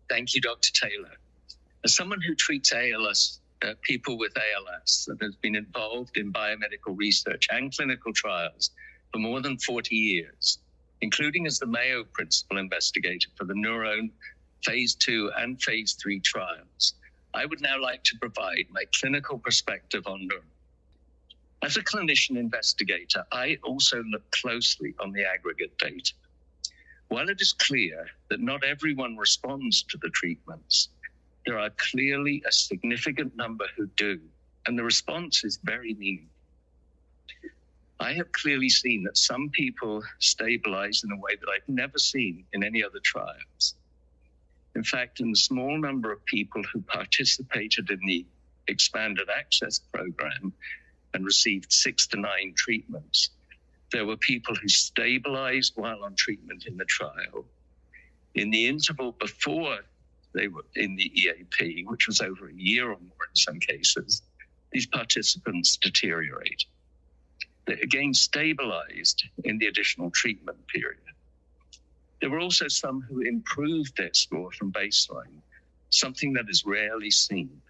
Thank you, Dr. Taylor. As someone who treats people with ALS that has been involved in biomedical research and clinical trials for more than 40 years, including as the Mayo principal investigator for the NurOwn phase 2 and phase 3 trials, I would now like to provide my clinical perspective on NurOwn. As a clinician investigator, I also look closely on the aggregate data. While it is clear that not everyone responds to the treatments, there are clearly a significant number who do, and the response is very meaningful. I have clearly seen that some people stabilize in a way that I've never seen in any other trials. In fact, in the small number of people who participated in the expanded access program and received 6 to 9 treatments, there were people who stabilized while on treatment in the trial. In the interval before they were in the EAP, which was over a year or more in some cases, these participants deteriorate. They again stabilized in the additional treatment period. There were also some who improved their score from baseline, something that is rarely seen.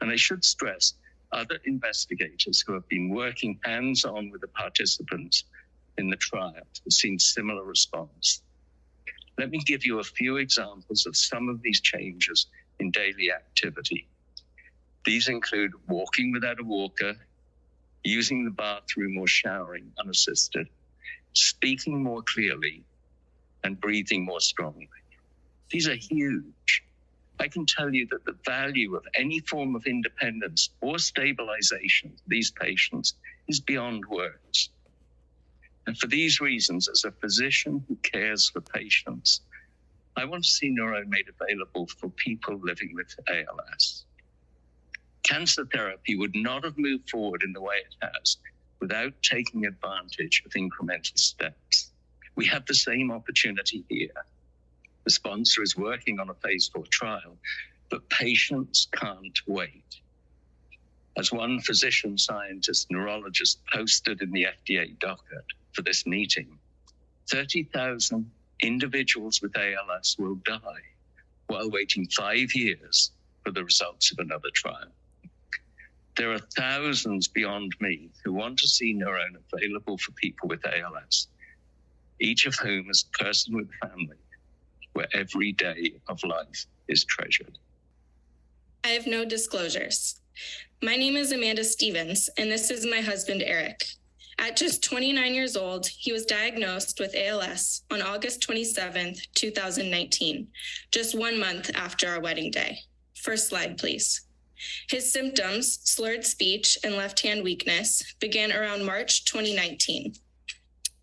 And I should stress, other investigators who have been working hands-on with the participants in the trial have seen similar response. Let me give you a few examples of some of these changes in daily activity. These include walking without a walker, using the bathroom or showering unassisted, speaking more clearly, and breathing more strongly. These are huge. I can tell you that the value of any form of independence or stabilization for these patients is beyond words. And for these reasons, as a physician who cares for patients, I want to see NurOwn made available for people living with ALS. Cancer therapy would not have moved forward in the way it has without taking advantage of incremental steps. We have the same opportunity here. The sponsor is working on a phase 4 trial, but patients can't wait. As one physician scientist neurologist posted in the FDA docket for this meeting, 30,000 individuals with ALS will die while waiting 5 years for the results of another trial. There are thousands beyond me who want to see NurOwn available for people with ALS, each of whom is a person with a family where every day of life is treasured. I have no disclosures. My name is Amanda Stevens, and this is my husband, Eric. At just 29 years old, he was diagnosed with ALS on August 27th, 2019, just 1 month after our wedding day. First slide, please. His symptoms, slurred speech and left hand weakness, began around March 2019.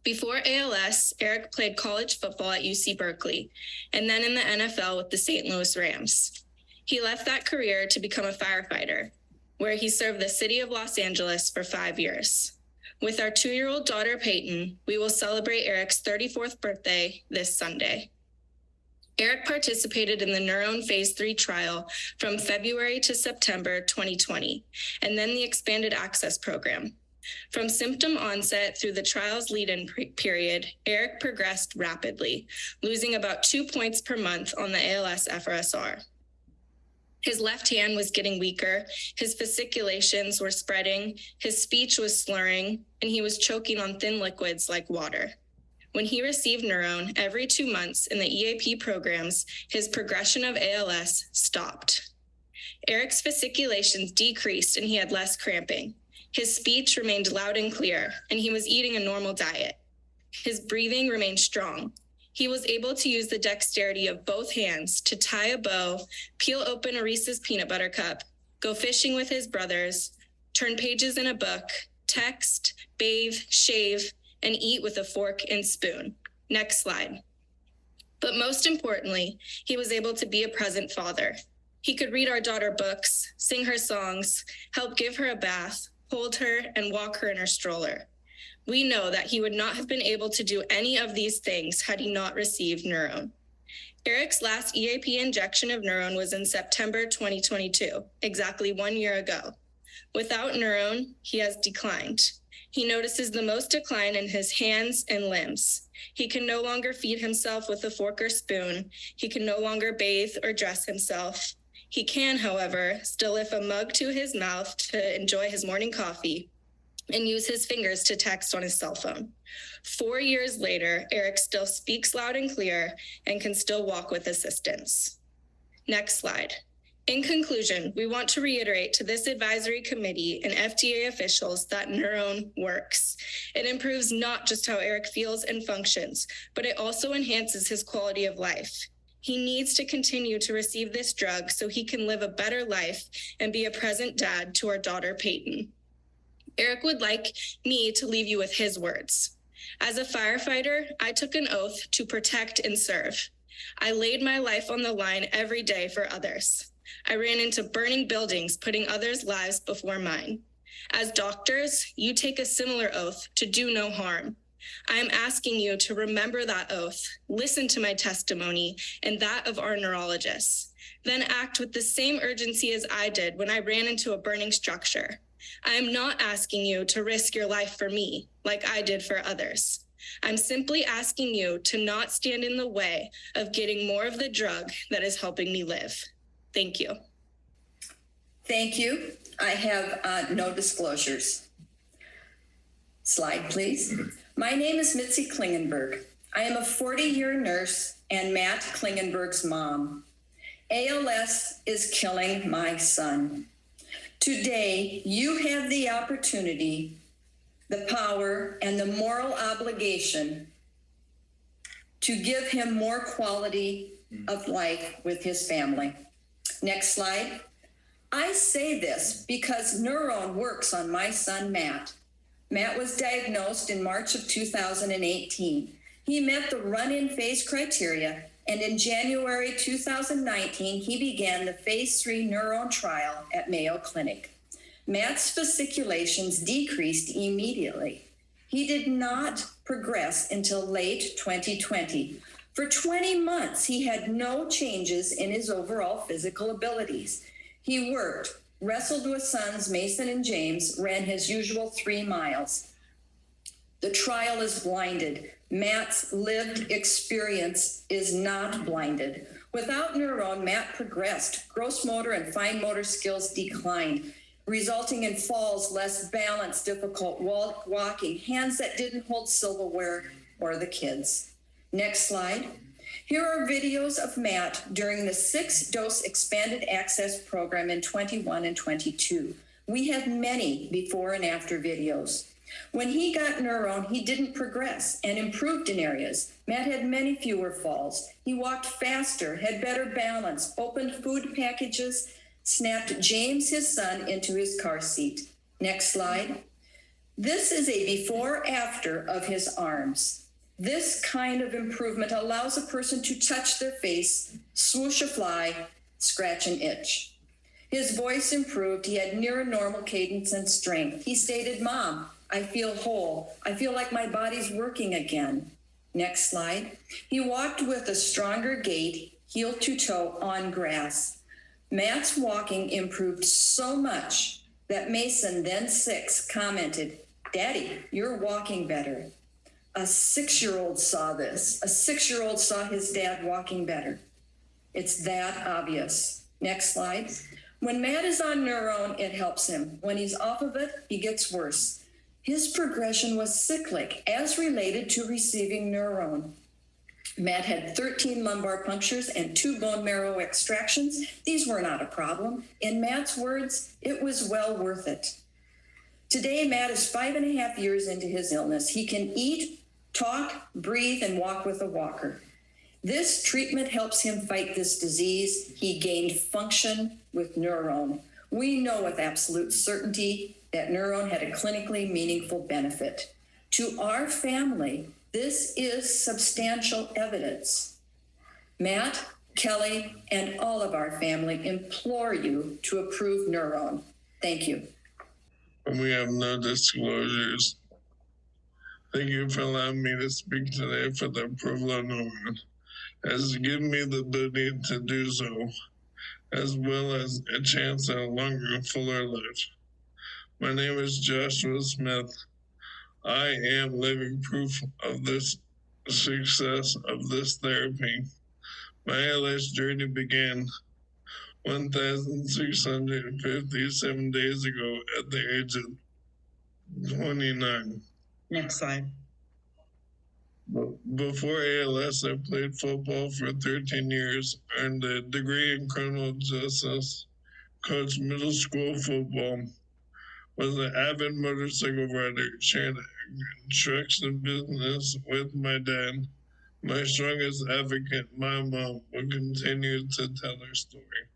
Before ALS, Eric played college football at UC Berkeley, and then in the NFL with the St. Louis Rams. He left that career to become a firefighter, where he served the city of Los Angeles for 5 years. With our 2-year-old daughter, Peyton, we will celebrate Eric's 34th birthday this Sunday. Eric participated in the NurOwn phase 3 trial from February to September 2020, and then the expanded access program. From symptom onset through the trial's lead-in period, Eric progressed rapidly, losing about 2 points per month on the ALS FRSR. His left hand was getting weaker, his fasciculations were spreading, his speech was slurring, and he was choking on thin liquids like water. When he received NurOwn every 2 months in the EAP programs, his progression of ALS stopped. Eric's fasciculations decreased and he had less cramping. His speech remained loud and clear, and he was eating a normal diet. His breathing remained strong. He was able to use the dexterity of both hands to tie a bow, peel open a Reese's peanut butter cup, go fishing with his brothers, turn pages in a book, text, bathe, shave, and eat with a fork and spoon. Next slide. But most importantly, he was able to be a present father. He could read our daughter books, sing her songs, help give her a bath, hold her, and walk her in her stroller. We know that he would not have been able to do any of these things had he not received NurOwn. Eric's last EAP injection of NurOwn was in September 2022, exactly 1 year ago. Without NurOwn, he has declined. He notices the most decline in his hands and limbs. He can no longer feed himself with a fork or spoon. He can no longer bathe or dress himself. He can, however, still lift a mug to his mouth to enjoy his morning coffee and use his fingers to text on his cell phone. 4 years later, Eric still speaks loud and clear and can still walk with assistance. Next slide. In conclusion, we want to reiterate to this advisory committee and FDA officials that NurOwn works. It improves not just how Eric feels and functions, but it also enhances his quality of life. He needs to continue to receive this drug so he can live a better life and be a present dad to our daughter, Peyton. Eric would like me to leave you with his words. As a firefighter, I took an oath to protect and serve. I laid my life on the line every day for others. I ran into burning buildings, putting others' lives before mine. As doctors, you take a similar oath to do no harm. I am asking you to remember that oath, listen to my testimony and that of our neurologists, then act with the same urgency as I did when I ran into a burning structure. I am not asking you to risk your life for me, like I did for others. I'm simply asking you to not stand in the way of getting more of the drug that is helping me live. Thank you. Thank you. I have no disclosures. Slide, please. My name is Mitzi Klingenberg. I am a 40-year nurse and Matt Klingenberg's mom. ALS is killing my son. Today, you have the opportunity, the power, and the moral obligation to give him more quality of life with his family. Next slide. I say this because NurOwn works on my son, Matt. Matt was diagnosed in March of 2018. He met the run-in phase criteria, and in January 2019, he began the phase 3 NurOwn trial at Mayo Clinic. Matt's fasciculations decreased immediately. He did not progress until late 2020. For 20 months, he had no changes in his overall physical abilities. He worked, wrestled with sons Mason and James, ran his usual 3 miles. The trial is blinded. Matt's lived experience is not blinded. Without NurOwn, Matt progressed. Gross motor and fine motor skills declined, resulting in falls, less balance, difficult walking, hands that didn't hold silverware or the kids. Next slide. Here are videos of Matt during the 6-dose expanded access program in 21 and 22. We have many before and after videos. When he got NurOwn, he didn't progress and improved in areas. Matt had many fewer falls. He walked faster, had better balance, opened food packages, snapped James, his son, into his car seat. Next slide. This is a before-after of his arms. This kind of improvement allows a person to touch their face, swoosh a fly, scratch an itch. His voice improved. He had near a normal cadence and strength. He stated, "Mom, I feel whole. I feel like my body's working again." Next slide. He walked with a stronger gait, heel to toe on grass. Matt's walking improved so much that Mason, then 6, commented, "Daddy, you're walking better." A 6-year-old saw this. A 6-year-old saw his dad walking better. It's that obvious. Next slide. When Matt is on NurOwn, it helps him. When he's off of it, he gets worse. His progression was cyclic as related to receiving NurOwn. Matt had 13 lumbar punctures and 2 bone marrow extractions. These were not a problem. In Matt's words, it was well worth it. Today, Matt is 5.5 years into his illness. He can eat, talk, breathe, and walk with a walker. This treatment helps him fight this disease. He gained function with NurOwn. We know with absolute certainty that NurOwn had a clinically meaningful benefit. To our family, this is substantial evidence. Matt, Kelly, and all of our family implore you to approve NurOwn. Thank you. We have no disclosures. Thank you for allowing me to speak today for the approval of NurOwn, as given me the ability to do so, as well as a chance at a longer, fuller life. My name is Joshua Smith. I am living proof of this success of this therapy. My ALS journey began 1,657 days ago at the age of 29. Next slide. Before ALS, I played football for 13 years, earned a degree in criminal justice, coached middle school football, was an avid motorcycle rider, shared construction business with my dad. My strongest advocate, my mom, will continue to tell her story.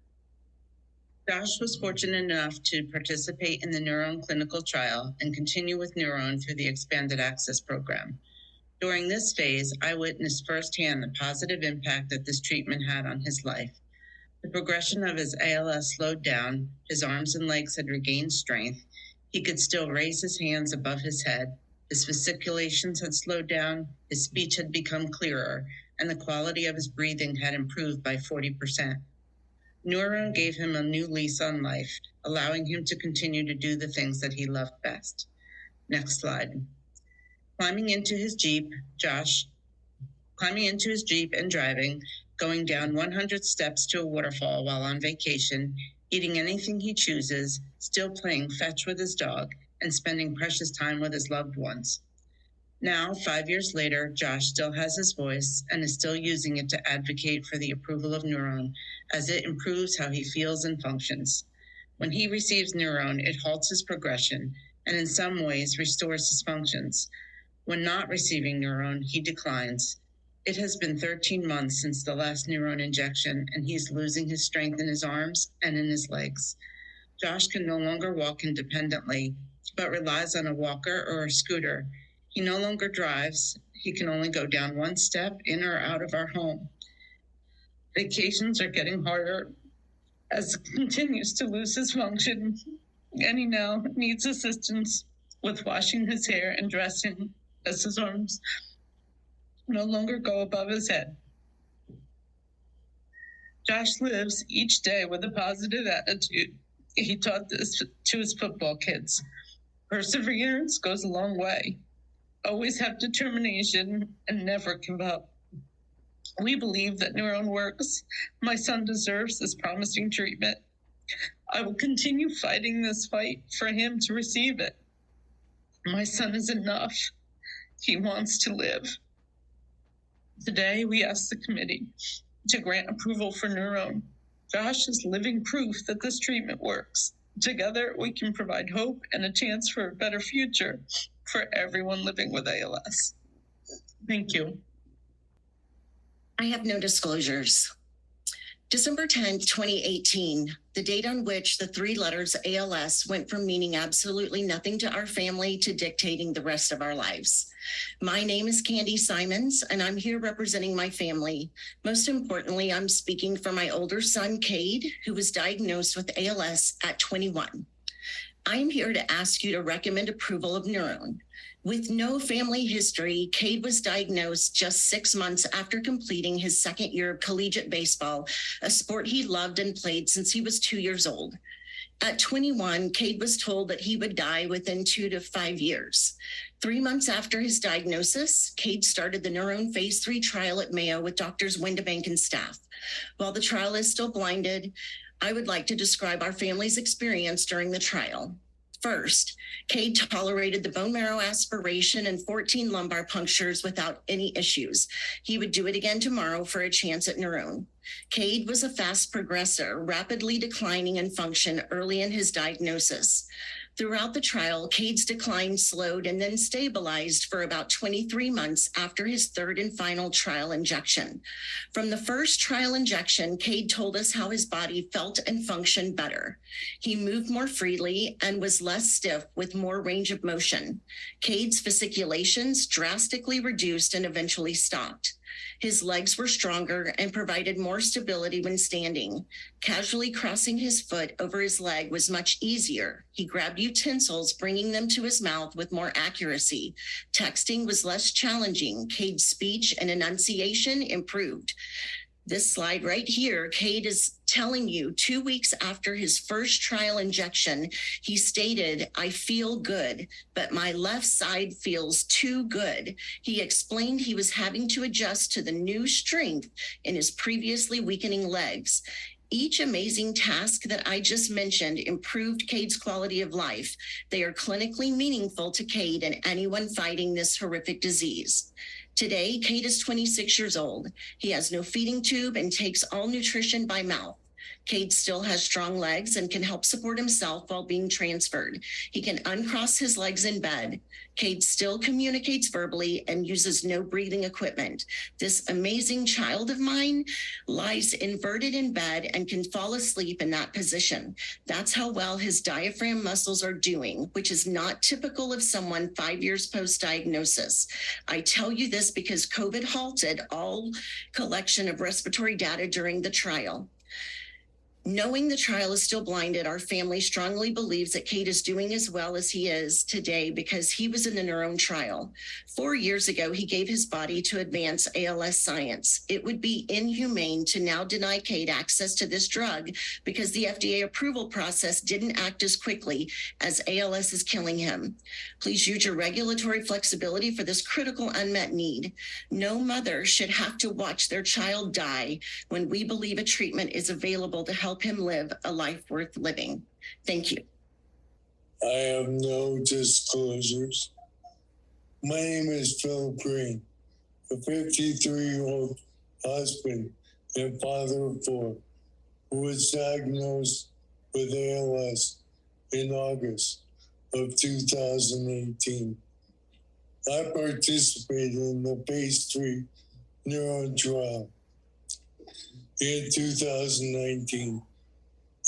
Josh was fortunate enough to participate in the NurOwn clinical trial and continue with NurOwn through the expanded access program. During this phase, I witnessed firsthand the positive impact that this treatment had on his life. The progression of his ALS slowed down, his arms and legs had regained strength, he could still raise his hands above his head, his fasciculations had slowed down, his speech had become clearer, and the quality of his breathing had improved by 40%. NurOwn gave him a new lease on life, allowing him to continue to do the things that he loved best. Next slide. Climbing into his Jeep and driving, going down 100 steps to a waterfall while on vacation, eating anything he chooses, still playing fetch with his dog, and spending precious time with his loved ones. Now, 5 years later, Josh still has his voice and is still using it to advocate for the approval of NurOwn as it improves how he feels and functions. When he receives NurOwn, it halts his progression and in some ways restores his functions. When not receiving NurOwn, he declines. It has been 13 months since the last NurOwn injection, and he's losing his strength in his arms and in his legs. Josh can no longer walk independently, but relies on a walker or a scooter. He no longer drives. He can only go down one step in or out of our home. Vacations are getting harder as he continues to lose his function, and he now needs assistance with washing his hair and dressing, as his arms no longer go above his head. Josh lives each day with a positive attitude. He taught this to his football kids. Perseverance goes a long way. Always have determination and never give up. We believe that NurOwn works. My son deserves this promising treatment. I will continue fighting this fight for him to receive it. My son is enough. He wants to live. Today, we ask the committee to grant approval for NurOwn. Josh is living proof that this treatment works. Together, we can provide hope and a chance for a better future for everyone living with ALS. Thank you. I have no disclosures. December 10th, 2018, the date on which the three letters ALS went from meaning absolutely nothing to our family to dictating the rest of our lives. My name is Candy Simons, and I'm here representing my family. Most importantly, I'm speaking for my older son, Cade, who was diagnosed with ALS at 21. I am here to ask you to recommend approval of NurOwn. With no family history, Cade was diagnosed just 6 months after completing his second year of collegiate baseball, a sport he loved and played since he was 2 years old. At 21, Cade was told that he would die within 2 to 5 years. 3 months after his diagnosis, Cade started the NurOwn Phase 3 trial at Mayo with Drs. Windebank and staff. While the trial is still blinded, I would like to describe our family's experience during the trial. First, Cade tolerated the bone marrow aspiration and 14 lumbar punctures without any issues. He would do it again tomorrow for a chance at NurOwn. Cade was a fast progressor, rapidly declining in function early in his diagnosis. Throughout the trial, Cade's decline slowed and then stabilized for about 23 months after his third and final trial injection. From the first trial injection, Cade told us how his body felt and functioned better. He moved more freely and was less stiff with more range of motion. Cade's fasciculations drastically reduced and eventually stopped. His legs were stronger and provided more stability when standing. Casually crossing his foot over his leg was much easier. He grabbed utensils, bringing them to his mouth with more accuracy. Texting was less challenging. Cade's speech and enunciation improved. This slide right here, Cade is telling you 2 weeks after his first trial injection, he stated, "I feel good, but my left side feels too good." He explained he was having to adjust to the new strength in his previously weakening legs. Each amazing task that I just mentioned improved Cade's quality of life. They are clinically meaningful to Cade and anyone fighting this horrific disease. Today, Cade is 26 years old. He has no feeding tube and takes all nutrition by mouth. Cade still has strong legs and can help support himself while being transferred. He can uncross his legs in bed. Cade still communicates verbally and uses no breathing equipment. This amazing child of mine lies inverted in bed and can fall asleep in that position. That's how well his diaphragm muscles are doing, which is not typical of someone 5 years post-diagnosis. I tell you this because COVID halted all collection of respiratory data during the trial. Knowing the trial is still blinded, our family strongly believes that Cade is doing as well as he is today because he was in the NurOwn trial. 4 years ago, he gave his body to advance ALS science. It would be inhumane to now deny Cade access to this drug because the FDA approval process didn't act as quickly as ALS is killing him. Please use your regulatory flexibility for this critical unmet need. No mother should have to watch their child die when we believe a treatment is available to help him live a life worth living. Thank you. I have no disclosures. My name is Philip Green, a 53-year-old husband and father of 4 who was diagnosed with ALS in August of 2018. I participated in the phase 3 NurOwn trial in 2019.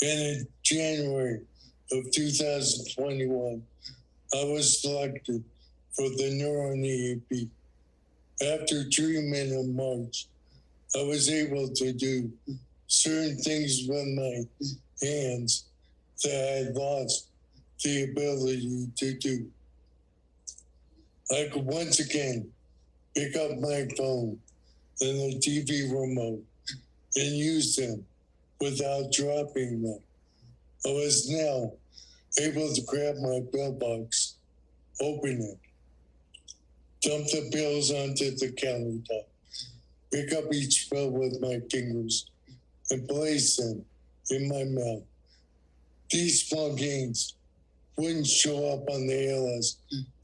And in January of 2021, I was selected for the NurOwn EAP. After treatment in March, I was able to do certain things with my hands that I had lost the ability to do. I could once again pick up my phone and the TV remote and use them without dropping them. I was now able to grab my pill box, open it, dump the pills onto the countertop, pick up each pill with my fingers, and place them in my mouth. These small gains wouldn't show up on the ALS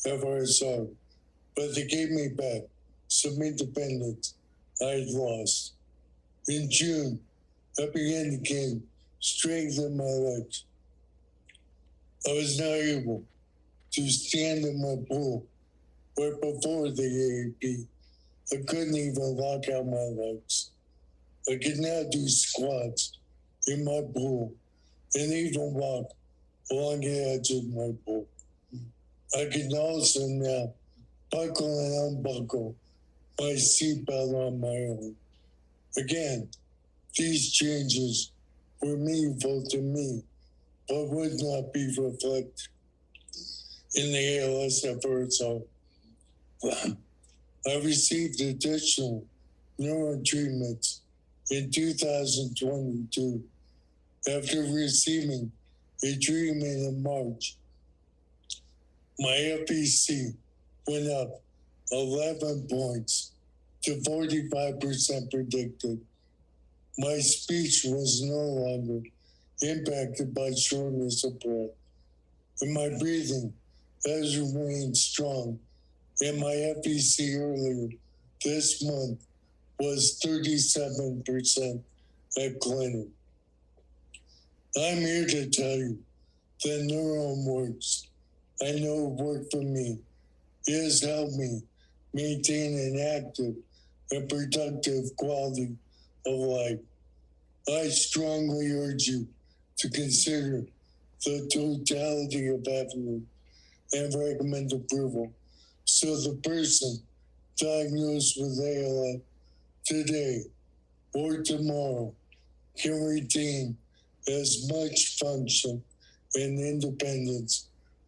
FRSR, but they gave me back some independence I had lost. In June, I began to gain strength in my legs. I was now able to stand in my pool, where before the EAP, I couldn't even lock out my legs. I could now do squats in my pool and even walk along the edge of my pool. I can also now buckle and unbuckle my seatbelt on my own. Again, these changes were meaningful to me, but would not be reflected in the ALS FRSR. I received additional NurOwn treatments in 2022 after receiving a treatment in March. My FEC went up 11 points to 45% predicted. My speech was no longer impacted by shortness of breath, and my breathing has remained strong. And my FEC earlier this month was 37% at clinic. I'm here to tell you that NurOwn works. I know it worked for me. It has helped me maintain an active and productive quality of life. I strongly urge you to consider the totality of evidence and recommend approval so the person diagnosed with ALS today or tomorrow can retain as much function and independence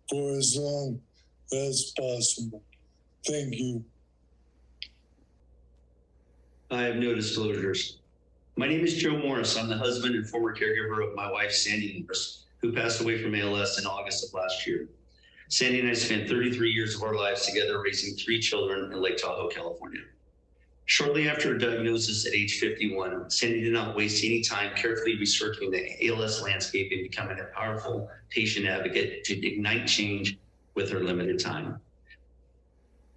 for as long as possible. Thank you. I have no disclosures. My name is Joe Morris. I'm the husband and former caregiver of my wife, Sandy Morris, who passed away from ALS in August of last year. Sandy and I spent 33 years of our lives together raising 3 children in Lake Tahoe, California. Shortly after her diagnosis at age 51, Sandy did not waste any time carefully researching the ALS landscape and becoming a powerful patient advocate to ignite change with her limited time.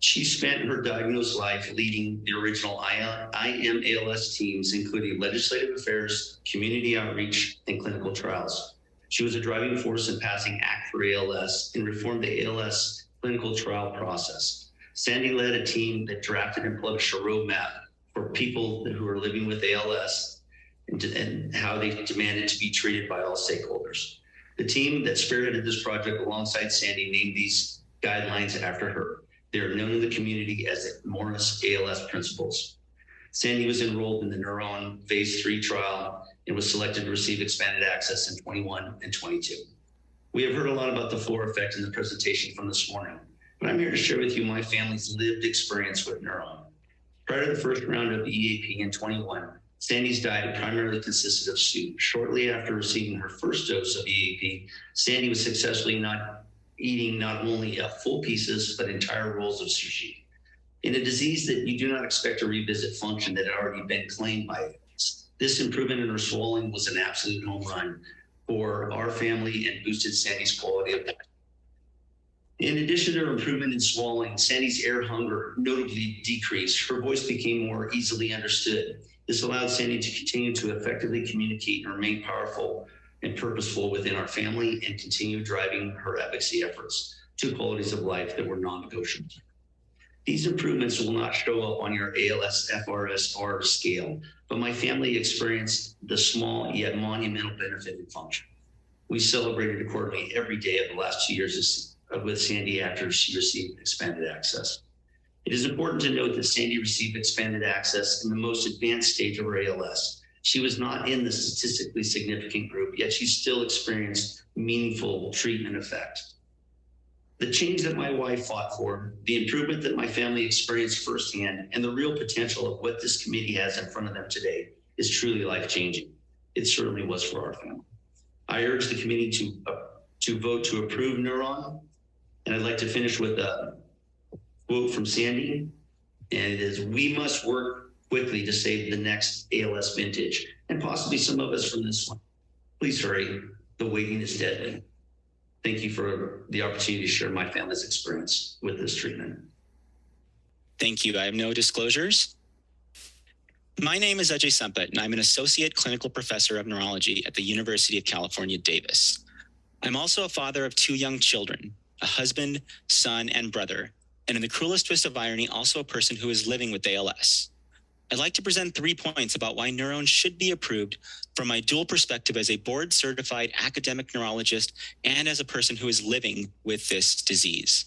She spent her diagnosed life leading the original IMALS teams, including legislative affairs, community outreach, and clinical trials. She was a driving force in passing Act for ALS and reformed the ALS clinical trial process. Sandy led a team that drafted and published a roadmap for people who are living with ALS and how they demanded to be treated by all stakeholders. The team that spearheaded this project alongside Sandy named these guidelines after her. They are known in the community as the Morris ALS principles. Sandy was enrolled in the NurOwn phase 3 trial and was selected to receive expanded access in 21 and 22. We have heard a lot about the floor effect in the presentation from this morning, but I'm here to share with you my family's lived experience with NurOwn. Prior to the first round of the EAP in 21, Sandy's diet primarily consisted of soup. Shortly after receiving her first dose of EAP, Sandy was successfully eating not only full pieces, but entire rolls of sushi. In a disease that you do not expect to revisit function that had already been claimed by ALS, this improvement in her swallowing was an absolute home run for our family and boosted Sandy's quality of life. In addition to her improvement in swallowing, Sandy's air hunger notably decreased. Her voice became more easily understood. This allowed Sandy to continue to effectively communicate and remain powerful and purposeful within our family and continue driving her advocacy efforts, 2 qualities of life that were non-negotiable. These improvements will not show up on your ALS-FRS-R scale, but my family experienced the small yet monumental benefit in function. We celebrated accordingly every day of the last 2 years with Sandy after she received expanded access. It is important to note that Sandy received expanded access in the most advanced stage of her ALS. She was not in the statistically significant group, yet she still experienced meaningful treatment effect. The change that my wife fought for, the improvement that my family experienced firsthand, and the real potential of what this committee has in front of them today is truly life-changing. It certainly was for our family. I urge the committee to vote to approve NurOwn, and I'd like to finish with a quote from Sandy, and it is, "We must work quickly to save the next ALS vintage, and possibly some of us from this one. Please hurry, the waiting is deadly." Thank you for the opportunity to share my family's experience with this treatment. Thank you. I have no disclosures. My name is Ajay Sampath, and I'm an associate clinical professor of neurology at the University of California, Davis. I'm also a father of 2 young children, a husband, son, and brother, and in the cruelest twist of irony, also a person who is living with ALS. I'd like to present 3 points about why NurOwn should be approved from my dual perspective as a board-certified academic neurologist and as a person who is living with this disease.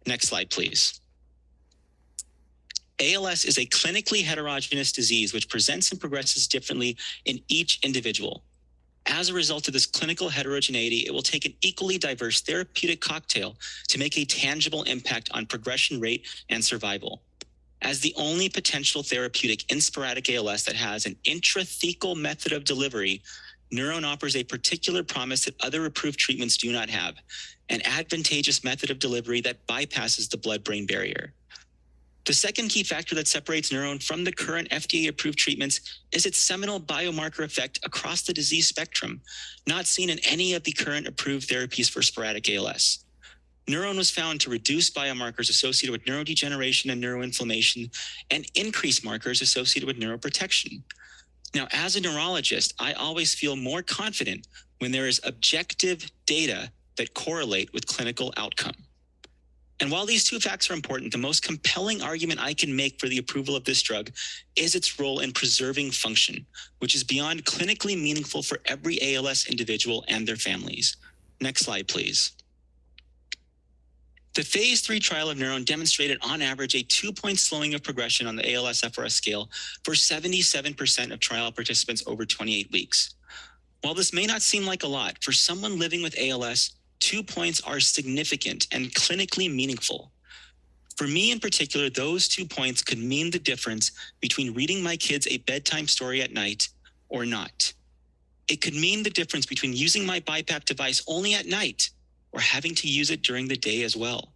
Next slide, please. ALS is a clinically heterogeneous disease which presents and progresses differently in each individual. As a result of this clinical heterogeneity, it will take an equally diverse therapeutic cocktail to make a tangible impact on progression rate and survival. As the only potential therapeutic in sporadic ALS that has an intrathecal method of delivery, NurOwn offers a particular promise that other approved treatments do not have, an advantageous method of delivery that bypasses the blood-brain barrier. The second key factor that separates NurOwn from the current FDA-approved treatments is its seminal biomarker effect across the disease spectrum, not seen in any of the current approved therapies for sporadic ALS. NurOwn was found to reduce biomarkers associated with neurodegeneration and neuroinflammation and increase markers associated with neuroprotection. Now, as a neurologist, I always feel more confident when there is objective data that correlate with clinical outcome. And while these 2 facts are important, the most compelling argument I can make for the approval of this drug is its role in preserving function, which is beyond clinically meaningful for every ALS individual and their families. Next slide, please. The phase 3 trial of NurOwn demonstrated on average a 2-point slowing of progression on the ALS-FRS scale for 77% of trial participants over 28 weeks. While this may not seem like a lot, for someone living with ALS, 2 points are significant and clinically meaningful. For me in particular, those 2 points could mean the difference between reading my kids a bedtime story at night or not. It could mean the difference between using my BiPAP device only at night or having to use it during the day as well.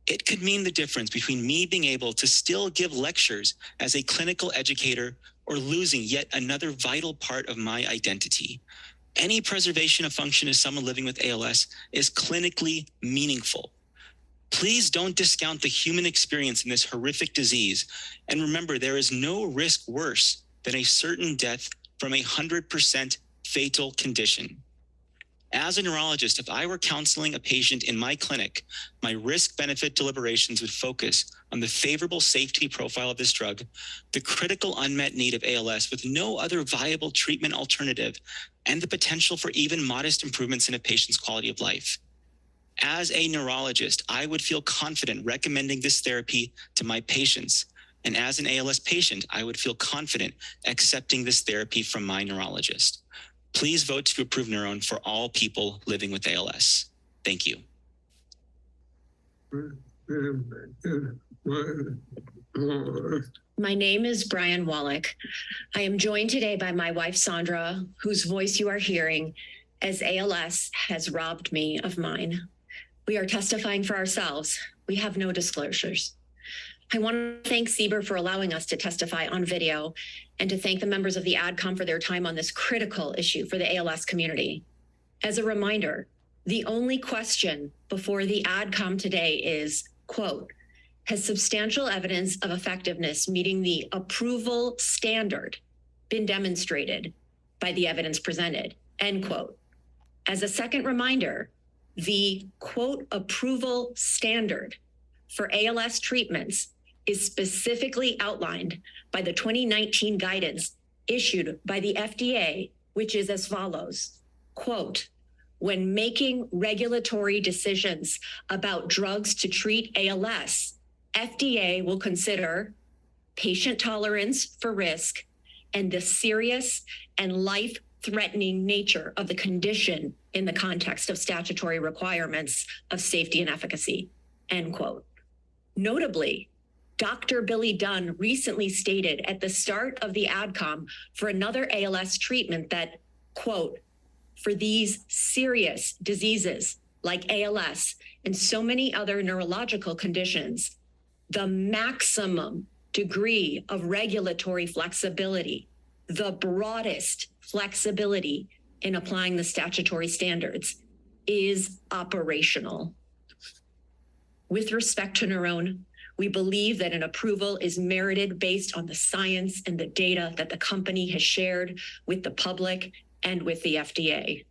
It could mean the difference between me being able to still give lectures as a clinical educator or losing yet another vital part of my identity. Any preservation of function as someone living with ALS is clinically meaningful. Please don't discount the human experience in this horrific disease. And remember, there is no risk worse than a certain death from a 100% fatal condition. As a neurologist, if I were counseling a patient in my clinic, my risk-benefit deliberations would focus on the favorable safety profile of this drug, the critical unmet need of ALS with no other viable treatment alternative, and the potential for even modest improvements in a patient's quality of life. As a neurologist, I would feel confident recommending this therapy to my patients. And as an ALS patient, I would feel confident accepting this therapy from my neurologist. Please vote to approve NurOwn for all people living with ALS. Thank you. My name is Brian Wallach. I am joined today by my wife, Sandra, whose voice you are hearing, as ALS has robbed me of mine. We are testifying for ourselves. We have no disclosures. I want to thank CBER for allowing us to testify on video and to thank the members of the AdCom for their time on this critical issue for the ALS community. As a reminder, the only question before the AdCom today is, quote, has substantial evidence of effectiveness meeting the approval standard been demonstrated by the evidence presented, end quote. As a second reminder, the quote approval standard for ALS treatments is specifically outlined by the 2019 guidance issued by the FDA, which is as follows, quote, when making regulatory decisions about drugs to treat ALS, FDA will consider patient tolerance for risk and the serious and life-threatening nature of the condition in the context of statutory requirements of safety and efficacy, end quote. Notably, Dr. Billy Dunn recently stated at the start of the AdCom for another ALS treatment that, quote, for these serious diseases like ALS and so many other neurological conditions, the maximum degree of regulatory flexibility, the broadest flexibility in applying the statutory standards is operational. With respect to NurOwn, we believe that an approval is merited based on the science and the data that the company has shared with the public and with the FDA.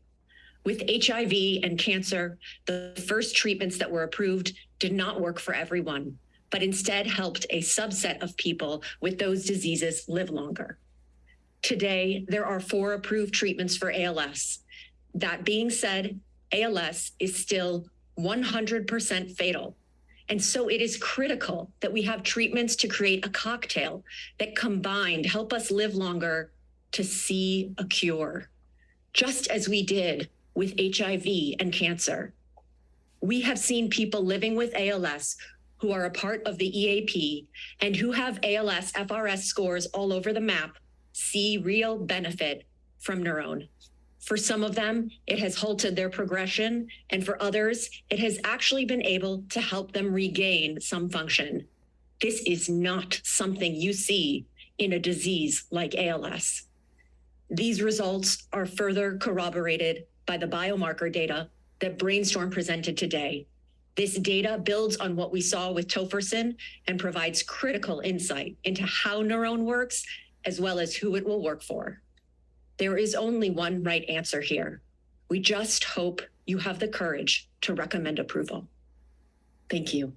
With HIV and cancer, the first treatments that were approved did not work for everyone, but instead helped a subset of people with those diseases live longer. Today, there are 4 approved treatments for ALS. That being said, ALS is still 100% fatal. And so it is critical that we have treatments to create a cocktail that combined help us live longer to see a cure, just as we did with HIV and cancer. We have seen people living with ALS who are a part of the EAP and who have ALS FRS scores all over the map see real benefit from NurOwn. For some of them, it has halted their progression, and for others, it has actually been able to help them regain some function. This is not something you see in a disease like ALS. These results are further corroborated by the biomarker data that Brainstorm presented today. This data builds on what we saw with tofersen and provides critical insight into how NurOwn works, as well as who it will work for. There is only one right answer here. We just hope you have the courage to recommend approval. Thank you.